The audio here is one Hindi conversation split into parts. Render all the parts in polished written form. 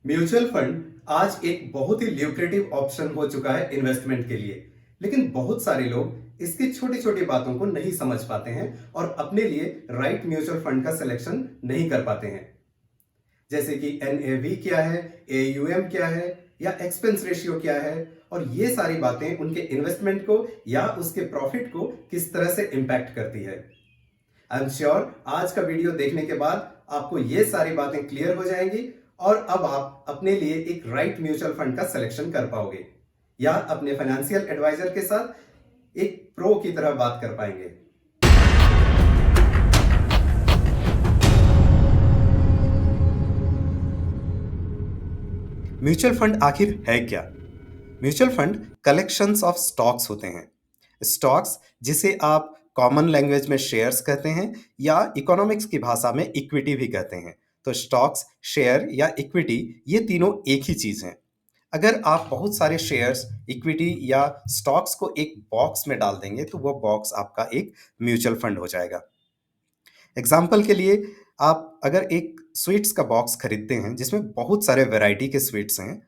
म्यूचुअल फंड आज एक बहुत ही ल्यूक्रेटिव ऑप्शन हो चुका है इन्वेस्टमेंट के लिए। लेकिन बहुत सारे लोग इसकी छोटी छोटी बातों को नहीं समझ पाते हैं और अपने लिए राइट म्यूचुअल फंड का सिलेक्शन नहीं कर पाते हैं। जैसे कि एनएवी क्या है, एयूएम क्या है, या एक्सपेंस रेशियो क्या है, और ये सारी बातें उनके इन्वेस्टमेंट को या उसके प्रॉफिट को किस तरह से इंपैक्ट करती है। आई एम श्योर आज का वीडियो देखने के बाद आपको ये सारी बातें क्लियर हो जाएंगी और अब आप अपने लिए एक राइट म्यूचुअल फंड का सिलेक्शन कर पाओगे या अपने फाइनेंशियल एडवाइजर के साथ एक प्रो की तरह बात कर पाएंगे। म्यूचुअल फंड आखिर है क्या? Mutual fund collections of stocks होते हैं। स्टॉक्स जिसे आप कॉमन लैंग्वेज में शेयर्स कहते हैं या इकोनॉमिक्स की भाषा में इक्विटी भी कहते हैं। तो स्टॉक्स, शेयर या इक्विटी ये तीनों एक ही चीज हैं। अगर आप बहुत सारे शेयर्स, इक्विटी या स्टॉक्स को एक बॉक्स में डाल देंगे तो वो बॉक्स आपका एक म्यूचुअल फंड हो जाएगा। एग्जाम्पल के लिए आप अगर एक स्वीट्स का बॉक्स खरीदते हैं जिसमें बहुत सारे वैरायटी के स्वीट्स हैं,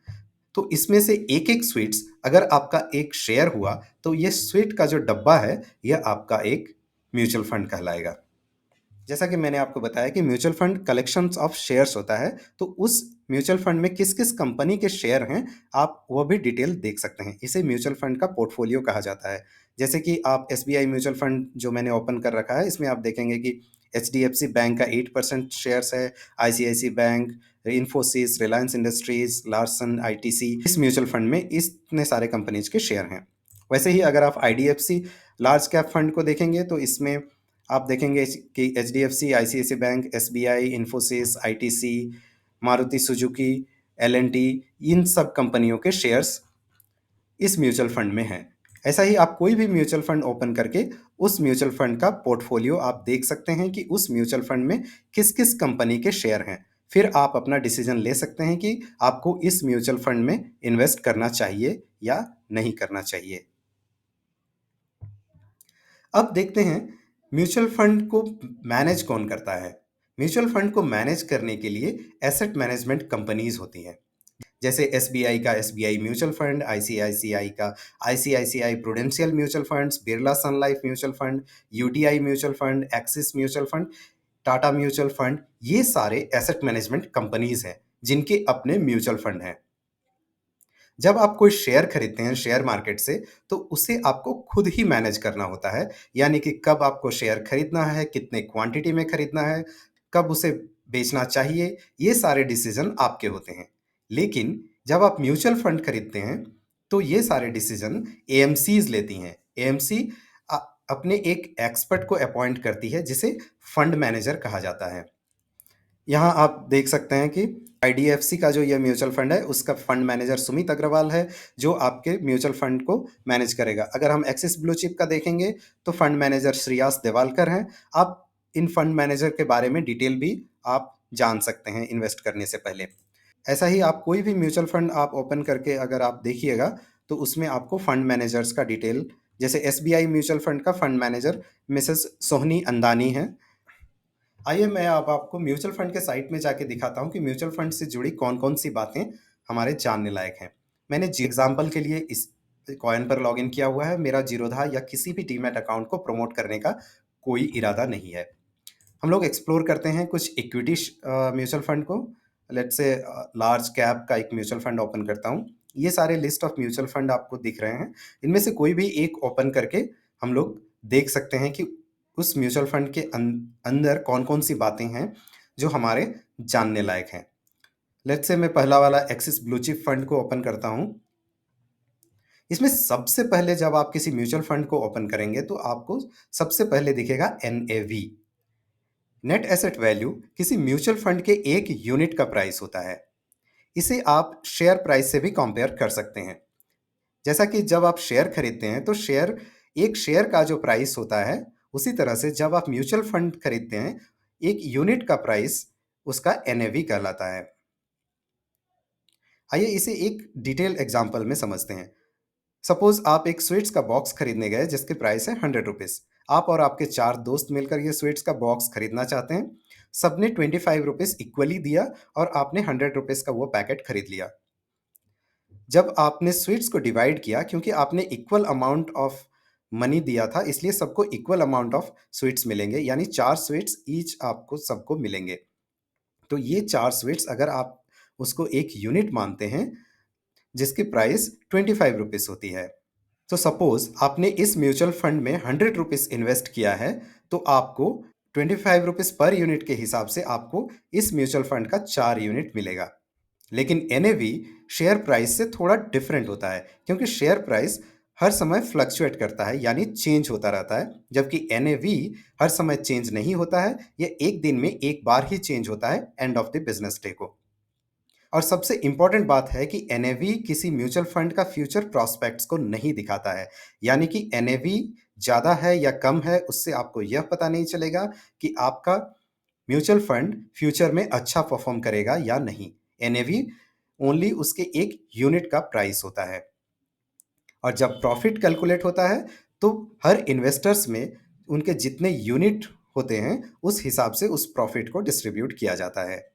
तो इसमें से एक एक स्वीट्स अगर आपका एक शेयर हुआ तो ये स्वीट का जो डब्बा है यह आपका एक म्यूचुअल फंड कहलाएगा। जैसा कि मैंने आपको बताया कि mutual fund collections of shares होता है, तो उस म्यूचुअल फंड में किस किस कंपनी के शेयर हैं आप वो भी डिटेल देख सकते हैं। इसे म्यूचुअल फंड का पोर्टफोलियो कहा जाता है। जैसे कि आप एसबीआई म्यूचुअल फंड जो मैंने ओपन कर रखा है, इसमें आप देखेंगे कि एचडीएफसी बैंक का 8% शेयर्स है, आईसीआईसी बैंक, इन्फोसिस, रिलायंस इंडस्ट्रीज, लार्सन, आईटीसी। इस म्यूचुअल फंड में इतने सारे कंपनीज के शेयर हैं। वैसे ही अगर आप आईडीएफसी लार्ज कैप फंड को देखेंगे तो इसमें आप देखेंगे कि HDFC, ICICI bank, SBI, Infosys, ITC, Maruti Suzuki, L and T, इन सब कंपनियों के शेयर्स इस म्यूचुअल फंड में हैं। ऐसा ही आप कोई भी म्यूचुअल फंड ओपन करके उस म्यूचुअल फंड का पोर्टफोलियो आप देख सकते हैं कि उस म्यूचुअल फंड में किस किस कंपनी के शेयर हैं। फिर आप अपना डिसीजन ले सकते हैं कि आपको इस म्यूचुअल फंड में इन्वेस्ट करना चाहिए या नहीं करना चाहिए। अब देखते हैं म्यूचुअल फंड को मैनेज कौन करता है। म्यूचुअल फंड को मैनेज करने के लिए एसेट मैनेजमेंट कंपनीज होती हैं। जैसे एसबीआई का एसबीआई म्यूचुअल फंड, आईसीआईसीआई का ICICI Prudential mutual funds, Birla Sun Life mutual fund, UTI mutual fund, Axis mutual fund, Tata mutual fund, ये सारे एसेट मैनेजमेंट कंपनीज हैं जिनके अपने म्यूचुअल फंड हैं। जब आप कोई शेयर खरीदते हैं शेयर मार्केट से, तो उसे आपको खुद ही मैनेज करना होता है। यानी कि कब आपको शेयर खरीदना है, कितने क्वांटिटी में खरीदना है, कब उसे बेचना चाहिए, ये सारे डिसीजन आपके होते हैं। लेकिन जब आप म्यूचुअल फंड खरीदते हैं तो ये सारे डिसीजन एएमसीज लेती हैं। एएमसी अपने एक एक्सपर्ट को अपॉइंट करती है जिसे फंड मैनेजर कहा जाता है। यहाँ आप देख सकते हैं कि आईडीएफसी का जो ये म्यूचुअल फंड है उसका फंड मैनेजर सुमित अग्रवाल है जो आपके म्यूचुअल फंड को मैनेज करेगा। अगर हम एक्सिस ब्लू चिप का देखेंगे तो फंड मैनेजर श्रेयास देवालकर हैं। आप इन फंड मैनेजर के बारे में डिटेल भी आप जान सकते हैं इन्वेस्ट करने से पहले। ऐसा ही आप कोई भी म्यूचुअल फंड आप ओपन करके अगर आप देखिएगा तो उसमें आपको फंड मैनेजर्स का डिटेल, जैसे एसबीआई म्यूचुअल फंड का फंड मैनेजर मिसेस सोहनी अंदानी है। आइए मैं अब आपको म्यूचुअल फंड के साइट में जाके दिखाता हूँ कि म्यूचुअल फंड से जुड़ी कौन-कौन सी बातें हमारे जानने लायक हैं। मैंने जी एग्जांपल के लिए इस कॉइन पर लॉगिन किया हुआ है। मेरा जीरोधा या किसी भी डीमैट अकाउंट को प्रमोट करने का कोई इरादा नहीं है। हम लोग एक्सप्लोर करते हैं कुछ इक्विटी म्यूचुअल फंड को। लेट्स से लार्ज कैप का एक म्यूचुअल फंड ओपन करता हूँ। ये सारे लिस्ट ऑफ म्यूचुअल फंड आपको दिख रहे हैं। इनमें से कोई भी एक ओपन करके हम लोग देख सकते हैं कि उस म्यूचुअल फंड के अंदर कौन-कौन सी बातें हैं जो हमारे जानने लायक हैं। लेट्स से मैं पहला वाला एक्सिस ब्लू चिप फंड को ओपन करता हूँ। इसमें सबसे पहले जब आप किसी म्यूचुअल फंड को ओपन करेंगे तो आपको सबसे पहले दिखेगा एनएवी। नेट एसेट वैल्यू किसी म्यूचुअल फंड के एक यूनिट का प्राइस होता है। इसे आप शेयर प्राइस से भी कंपेयर कर सकते हैं। जैसा कि जब आप शेयर खरीदते हैं तो एक शेयर का जो प्राइस होता है, उसी तरह से जब आप म्यूचुअल फंड खरीदते हैं एक यूनिट का प्राइस उसका एनएवी कहलाता है। आइए इसे एक डिटेल एग्जांपल में समझते हैं। सपोज आप एक स्वीट्स का बॉक्स खरीदने गए जिसकी प्राइस है 100 रुपीज़। आप और आपके 4 दोस्त मिलकर ये स्वीट्स का बॉक्स खरीदना चाहते हैं। सबने ₹25 इक्वली दिया और आपने ₹100 का वो पैकेट खरीद लिया। जब आपने स्वीट्स को डिवाइड किया, क्योंकि आपने इक्वल अमाउंट ऑफ मनी दिया था, इसलिए सबको इक्वल अमाउंट ऑफ स्वीट्स मिलेंगे, यानी 4 स्वीट्स ईच आपको सबको मिलेंगे। तो ये 4 स्वीट्स अगर आप उसको एक यूनिट मानते हैं, जिसकी प्राइस ₹25 होती है। तो सपोज़ आपने इस म्यूचुअल फंड में ₹100 इन्वेस्ट किया है, तो आपको ₹25 पर यूनिट के हिसाब से आपको इस म्यूचुअल फंड का 4 यूनिट मिलेगा। लेकिन एनएवी शेयर प्राइस से थोड़ा डिफरेंट होता है, क्योंकि शेयर प्राइस हर समय फ्लक्चुएट करता है, यानी चेंज होता रहता है, जबकि एनएवी हर समय चेंज नहीं होता है। ये एक दिन में एक बार ही चेंज होता है, end of the business day को। और सबसे इंपॉर्टेंट बात है कि एनएवी किसी म्यूचुअल फंड का फ्यूचर प्रॉस्पेक्ट्स को नहीं दिखाता है, यानी कि एनएवी ज़्यादा है या कम है, उससे आपको यह पता नहीं चलेगा कि आपका म्यूचुअल फंड फ्यूचर में अच्छा परफॉर्म करेगा या नहीं। एनएवी ओनली उसके एक यूनिट का प्राइस होता है। और जब प्रॉफिट कैलकुलेट होता है, तो हर इन्वेस्टर्स में उनके जितने यूनिट होते हैं, उस हिसाब से उस प्रॉफिट को डिस्ट्रीब्यूट किया जाता है।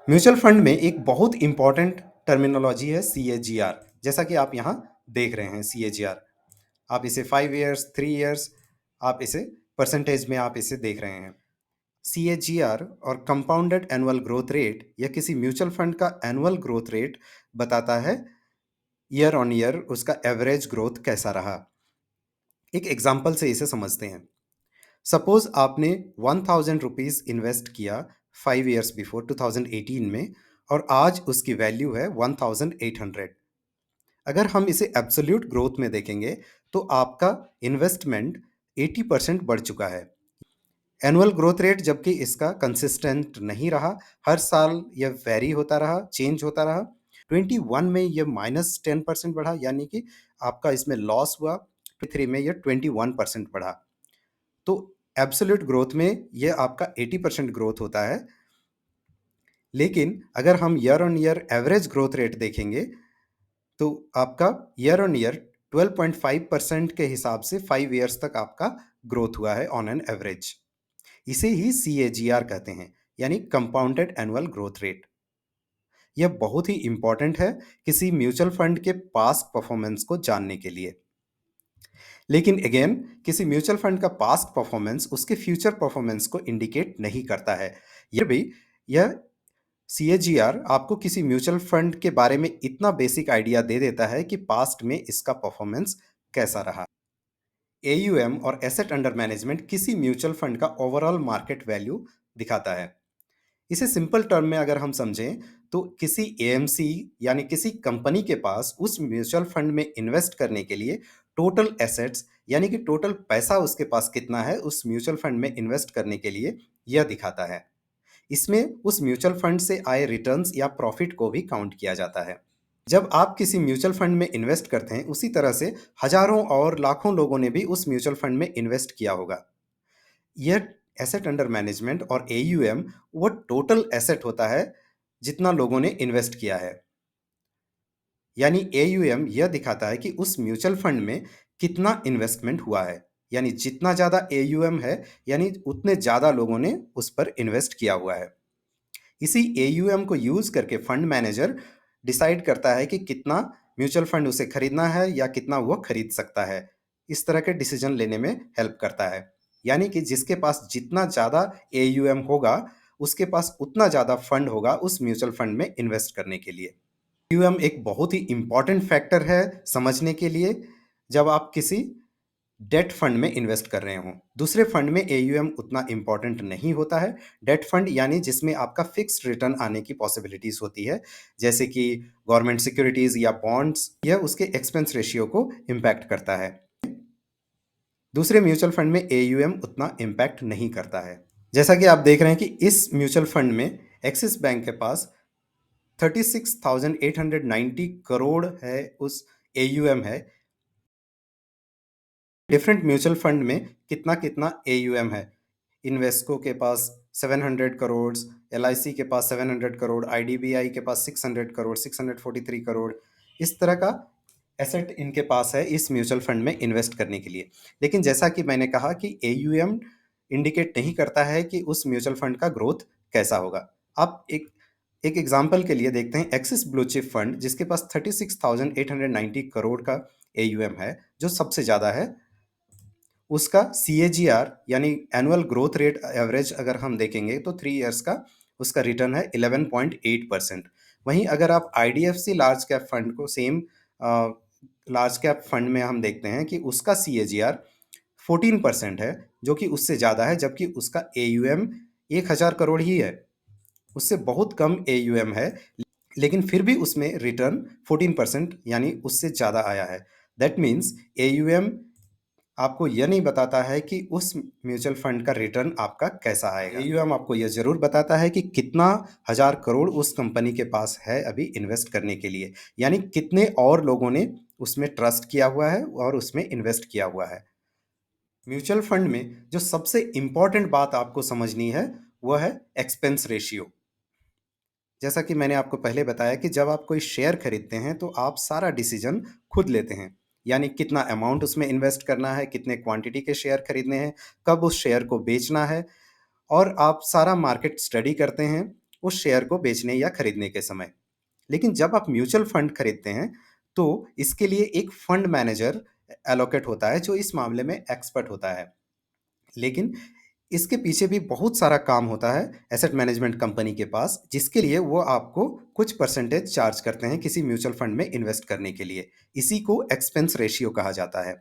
म्यूचुअल फंड में एक बहुत इंपॉर्टेंट टर्मिनोलॉजी है सीएजीआर, जैसा कि आप यहाँ देख रहे हैं सीएजीआर। आप इसे 5 ईयर्स, 3 ईयर्स, आप इसे परसेंटेज में आप इसे देख रहे हैं। सीएजीआर और कंपाउंडेड एनुअल ग्रोथ रेट, यह किसी म्यूचुअल फंड का एनुअल ग्रोथ रेट बताता है, ईयर ऑन ईयर उसका एवरेज ग्रोथ कैसा रहा। एक एग्जांपल से इसे समझते हैं। सपोज आपने ₹1000 इन्वेस्ट किया 5 ईयर्स बिफोर 2018 में, और आज उसकी वैल्यू है 1800। अगर हम इसे एब्सोल्यूट ग्रोथ में देखेंगे, तो आपका इन्वेस्टमेंट 80% बढ़ चुका है। एनुअल ग्रोथ रेट जबकि इसका कंसिस्टेंट नहीं रहा, हर साल यह वेरी होता रहा, चेंज होता रहा। 21 में यह -10% बढ़ा, यानी कि आपका इसमें लॉस हुआ। 23 में यह 21% बढ़ा। तो एब्सोल्यूट ग्रोथ में यह आपका 80% ग्रोथ होता है। लेकिन अगर हम year on year average growth rate देखेंगे, तो आपका ईयर ऑन ईयर 12.5% के हिसाब से 5 ईयर्स तक आपका ग्रोथ हुआ है ऑन एन एवरेज। इसे ही सीएजीआर कहते हैं, यानी कंपाउंडेड एनुअल ग्रोथ रेट। यह बहुत ही इंपॉर्टेंट है किसी म्यूचुअल फंड के पास्ट परफॉर्मेंस को जानने के लिए। लेकिन अगेन, किसी म्यूचुअल फंड का पास्ट परफॉर्मेंस उसके फ्यूचर परफॉर्मेंस को इंडिकेट नहीं करता है। यह सीएजीआर आपको किसी म्यूचुअल फंड के बारे में इतना बेसिक आइडिया दे देता है कि पास्ट में इसका परफॉर्मेंस कैसा रहा। एयूएम और एसेट अंडर मैनेजमेंट किसी म्यूचुअल फंड का ओवरऑल मार्केट वैल्यू दिखाता है। इसे सिंपल टर्म में अगर हम समझें, तो किसी एएमसी यानी किसी कंपनी के पास उस म्यूचुअल फंड में इन्वेस्ट करने के लिए टोटल एसेट्स, यानी कि टोटल पैसा उसके पास कितना है उस म्यूचुअल फंड में इन्वेस्ट करने के लिए, यह दिखाता है। इसमें उस म्यूचुअल फंड से आए रिटर्न्स या प्रॉफिट को भी काउंट किया जाता है। जब आप किसी म्यूचुअल फंड में इन्वेस्ट करते हैं, उसी तरह से हजारों और लाखों लोगों ने भी उस म्यूचुअल फंड में इन्वेस्ट किया होगा। यह एसेट अंडर मैनेजमेंट और एयूएम वो टोटल एसेट होता है जितना लोगों ने इन्वेस्ट किया है। यानी एयूएम यह दिखाता है कि उस म्यूचुअल फंड में कितना इन्वेस्टमेंट हुआ है, यानी जितना ज़्यादा एयूएम है, यानी उतने ज़्यादा लोगों ने उस पर इन्वेस्ट किया हुआ है। इसी एयूएम को यूज़ करके फंड मैनेजर डिसाइड करता है कि कितना म्यूचुअल फंड उसे खरीदना है या कितना वो खरीद सकता है। इस तरह के डिसीजन लेने में हेल्प करता है। यानी कि जिसके पास जितना ज़्यादा एयूएम होगा, उसके पास उतना ज़्यादा फंड होगा उस म्यूचुअल फंड में इन्वेस्ट करने के लिए। एयूएम एक बहुत ही इंपॉर्टेंट फैक्टर है समझने के लिए, जब आप किसी डेट फंड में इन्वेस्ट कर रहे हों। दूसरे फंड में एयूएम उतना इंपॉर्टेंट नहीं होता है। डेट फंड यानी जिसमें आपका फिक्स्ड रिटर्न आने की पॉसिबिलिटीज होती है, जैसे कि गवर्नमेंट सिक्योरिटीज या बॉन्ड्स, यह उसके एक्सपेंस रेशियो को इम्पैक्ट करता है। दूसरे म्यूचुअल फंड में एयूएम उतना इम्पैक्ट नहीं करता है। जैसा कि आप देख रहे हैं कि इस म्यूचुअल फंड में एक्सिस बैंक के पास 36,890 करोड़ है, उस एयूएम है। डिफरेंट म्यूचुअल फंड में कितना कितना एयूएम है। इन्वेस्को के पास 700 करोड़, एलआईसी के पास 700 करोड़, आईडीबीआई के पास 600 करोड़, 643 करोड़, इस तरह का एसेट इनके पास है इस म्यूचुअल फंड में इन्वेस्ट करने के लिए। लेकिन जैसा कि मैंने कहा कि एयूएम इंडिकेट नहीं करता है कि उस म्यूचुअल फंड का ग्रोथ कैसा होगा। आप एक एक एग्जांपल के लिए देखते हैं एक्सिस ब्लू चिप फंड जिसके पास 36,890 करोड़ का एयूएम है, जो सबसे ज़्यादा है। उसका सीएजीआर यानी एनुअल ग्रोथ रेट एवरेज अगर हम देखेंगे तो 3 इयर्स का उसका रिटर्न है 11.8%। वहीं अगर आप आईडीएफसी लार्ज कैप फंड को सेम लार्ज कैप फंड में हम देखते हैं कि उसका सीएजीआर 14% है, जो कि उससे ज़्यादा है, जबकि उसका एयूएम 1000 करोड़ ही है। उससे बहुत कम एयूएम है, लेकिन फिर भी उसमें रिटर्न 14% यानी उससे ज़्यादा आया है। दैट मीन्स एयूएम आपको यह नहीं बताता है कि उस म्यूचुअल फंड का रिटर्न आपका कैसा आएगा। एयूएम आपको यह ज़रूर बताता है कि कितना हज़ार करोड़ उस कंपनी के पास है अभी इन्वेस्ट करने के लिए, यानी कितने और लोगों ने उसमें ट्रस्ट किया हुआ है और उसमें इन्वेस्ट किया हुआ है। म्यूचुअल फंड में जो सबसे इम्पॉर्टेंट बात आपको समझनी है वह है एक्सपेंस रेशियो। जैसा कि मैंने आपको पहले बताया कि जब आप कोई शेयर खरीदते हैं तो आप सारा डिसीजन खुद लेते हैं, यानी कितना अमाउंट उसमें इन्वेस्ट करना है, कितने क्वांटिटी के शेयर खरीदने हैं, कब उस शेयर को बेचना है, और आप सारा मार्केट स्टडी करते हैं उस शेयर को बेचने या खरीदने के समय। लेकिन जब आप म्यूचुअल फंड खरीदते हैं तो इसके लिए एक फंड मैनेजर एलोकेट होता है जो इस मामले में एक्सपर्ट होता है। लेकिन इसके पीछे भी बहुत सारा काम होता है एसेट मैनेजमेंट कंपनी के पास, जिसके लिए वो आपको कुछ परसेंटेज चार्ज करते हैं किसी म्यूचुअल फंड में इन्वेस्ट करने के लिए। इसी को एक्सपेंस रेशियो कहा जाता है।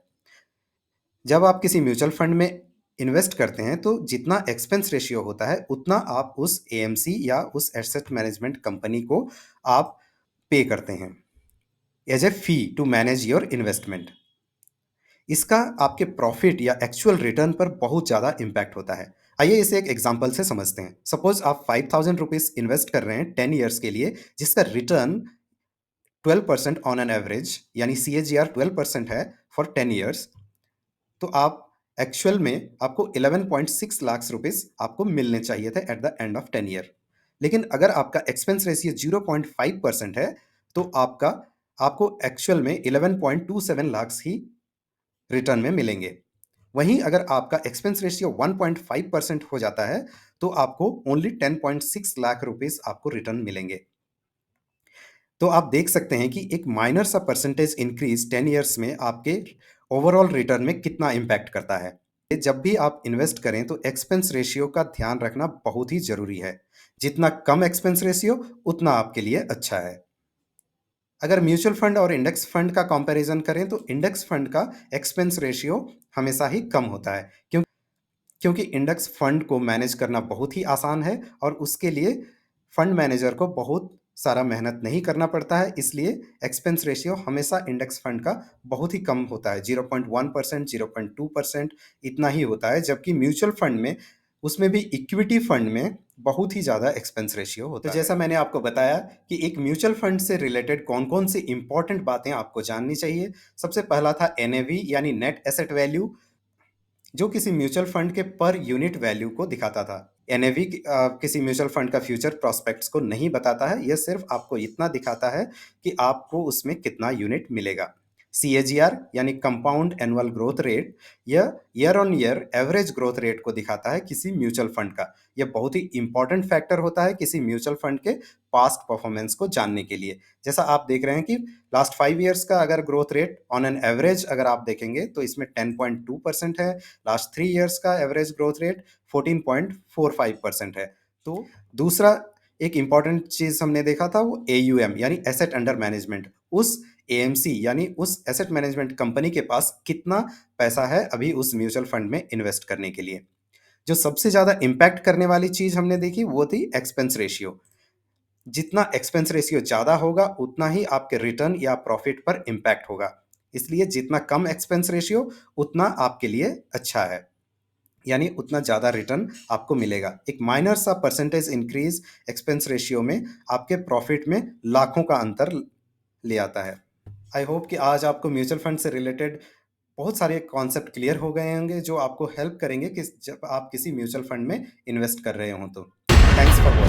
जब आप किसी म्यूचुअल फंड में इन्वेस्ट करते हैं तो जितना एक्सपेंस रेशियो होता है उतना आप उस एएमसी या उस एसेट मैनेजमेंट कंपनी को आप पे करते हैं as a fee to manage your investment. इसका आपके प्रॉफिट या एक्चुअल रिटर्न पर बहुत ज़्यादा इम्पैक्ट होता है। आइए इसे एक एग्जांपल से समझते हैं। सपोज आप 5,000 रुपीज़ इन्वेस्ट कर रहे हैं 10 ईयर्स के लिए, जिसका रिटर्न 12% ऑन एन एवरेज, यानी सीएजीआर 12% है फॉर 10 ईयर्स। तो आप एक्चुअल में आपको 11.6 लाख रुपीज़ आपको मिलने चाहिए थे at the end of 10 year. लेकिन अगर आपका एक्सपेंस रेशियो 0.5% है तो आपको एक्चुअल में 11.27 लाख ही रिटर्न में मिलेंगे। वहीं अगर आपका एक्सपेंस रेशियो 1.5% हो जाता है तो आपको ओनली 10.6 लाख रुपीस आपको रिटर्न मिलेंगे। तो आप देख सकते हैं कि एक माइनर सा परसेंटेज इंक्रीज 10 इयर्स में आपके ओवरऑल रिटर्न में कितना इम्पैक्ट करता है। जब भी आप इन्वेस्ट करें तो एक्सपेंस रेशियो का ध्यान रखना बहुत ही जरूरी है। जितना कम एक्सपेंस रेशियो उतना आपके लिए अच्छा है। अगर म्यूचुअल फंड और इंडेक्स फंड का कंपैरिजन करें तो इंडेक्स फंड का एक्सपेंस रेशियो हमेशा ही कम होता है, क्योंकि इंडेक्स फंड को मैनेज करना बहुत ही आसान है और उसके लिए फंड मैनेजर को बहुत सारा मेहनत नहीं करना पड़ता है। इसलिए एक्सपेंस रेशियो हमेशा इंडेक्स फंड का बहुत ही कम होता है, 0.1%, 0.2% इतना ही होता है। जबकि म्यूचुअल फंड में, उसमें भी इक्विटी फंड में, बहुत ही ज़्यादा एक्सपेंस रेशियो होता है। तो जैसा मैंने आपको बताया कि एक म्यूचुअल फंड से रिलेटेड कौन कौन सी इंपॉर्टेंट बातें आपको जाननी चाहिए। सबसे पहला था एनएवी यानी नेट एसेट वैल्यू, जो किसी म्यूचुअल फंड के पर यूनिट वैल्यू को दिखाता था। एनएवी किसी म्यूचुअल फंड का फ्यूचर प्रोस्पेक्ट्स को नहीं बताता है, यह सिर्फ आपको इतना दिखाता है कि आपको उसमें कितना यूनिट मिलेगा। सीएजीआर यानी कंपाउंड एनुअल ग्रोथ रेट, यह year on year average growth rate को दिखाता है किसी म्यूचुअल फंड का। यह बहुत ही इंपॉर्टेंट फैक्टर होता है किसी म्यूचुअल फंड के पास्ट परफॉर्मेंस को जानने के लिए। जैसा आप देख रहे हैं कि लास्ट 5 ईयर्स का अगर growth rate on an average अगर आप देखेंगे तो इसमें 10.2% है। लास्ट 3 इयर्स का एवरेज ग्रोथ रेट 14.45% है। तो दूसरा एक इंपॉर्टेंट चीज हमने देखा था वो एयूएम यानी एसेट अंडर मैनेजमेंट। उस एएमसी यानी उस एसेट मैनेजमेंट कंपनी के पास कितना पैसा है अभी उस म्यूचुअल फंड में इन्वेस्ट करने के लिए। जो सबसे ज्यादा इंपैक्ट करने वाली चीज हमने देखी वो थी एक्सपेंस रेशियो। जितना एक्सपेंस रेशियो ज़्यादा होगा उतना ही आपके रिटर्न या प्रॉफिट पर इम्पैक्ट होगा। इसलिए जितना कम एक्सपेंस रेशियो उतना आपके लिए अच्छा है, यानी उतना ज़्यादा रिटर्न आपको मिलेगा। एक माइनर सा परसेंटेज इंक्रीज एक्सपेंस रेशियो में आपके प्रॉफिट में लाखों का अंतर ले आता है। आई होप कि आज आपको म्यूचुअल फंड से रिलेटेड बहुत सारे कॉन्सेप्ट क्लियर हो गए होंगे जो आपको हेल्प करेंगे कि जब आप किसी म्यूचुअल फंड में इन्वेस्ट कर रहे हों तो। Thanks for